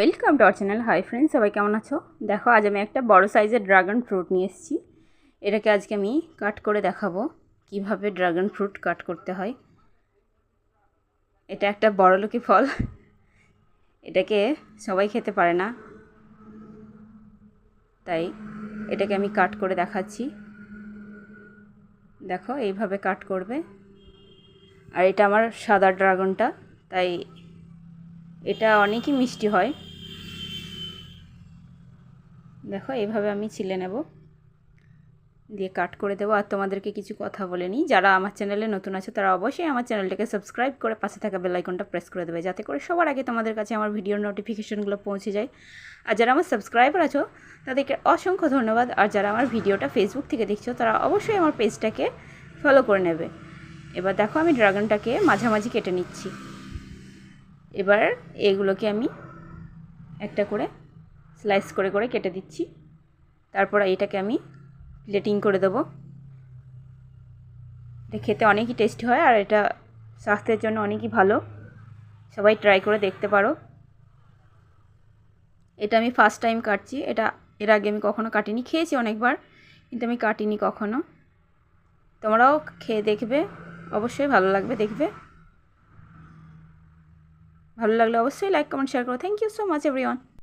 Welcome to our channel. Hi friends, সবাই কেমন আছো? দেখো, আজ আমি একটা বড় সাইজের ড্রাগন ফ্রুট নিয়ে এসেছি। এটাকে আজকে আমি কাট করে দেখাবো কিভাবে ড্রাগন ফ্রুট কাট করতে হয়। এটা একটা বড়লোকি ফল, এটাকে সবাই খেতে পারে না, তাই এটাকে আমি কাট করে দেখাচ্ছি। দেখো, এইভাবে কাট করবে। আর এটা আমার সাদা ড্রাগনটা, তাই এটা অনেকই মিষ্টি হয়। দেখো, এইভাবে আমি ছিলে নেব, দিয়ে কাট করে দেবো। আর তোমাদেরকে কিছু কথা বলে নিই, যারা আমার চ্যানেলে নতুন আছে তারা অবশ্যই আমার চ্যানেলটাকে সাবস্ক্রাইব করে পাশে থাকা বেল আইকনটা প্রেস করে দেবে, যাতে করে সবার আগে তোমাদের কাছে আমার ভিডিওর নোটিফিকেশনগুলো পৌঁছে যায়। আর যারা আমার সাবস্ক্রাইবার আছো তাদেরকে অসংখ্য ধন্যবাদ। আর যারা আমার ভিডিওটা ফেসবুক থেকে দেখছো তারা অবশ্যই আমার পেজটাকে ফলো করে নেবে। এবার দেখো, আমি ড্রাগনটাকে মাঝামাঝি কেটে নিচ্ছি। এবার এগুলোকে আমি একটা করে স্লাইস করে করে কেটে দিচ্ছি। তারপর এটাকে আমি প্লেটিং করে দেবো। এটা খেতে অনেকই টেস্টি হয়, আর এটা স্বাস্থ্যের জন্য অনেকই ভালো। সবাই ট্রাই করে দেখতে পারো। এটা আমি ফার্স্ট টাইম কাটছি। এটা এর আগে আমি কখনো কাটিনি, খেয়েছি অনেকবার, কিন্তু আমি কাটিনি কখনো। তোমরাও খেয়ে দেখবে, অবশ্যই ভালো লাগবে। দেখবে ভালো লাগলে অবশ্যই লাইক কমেন্ট শেয়ার করো। Thank you so much everyone.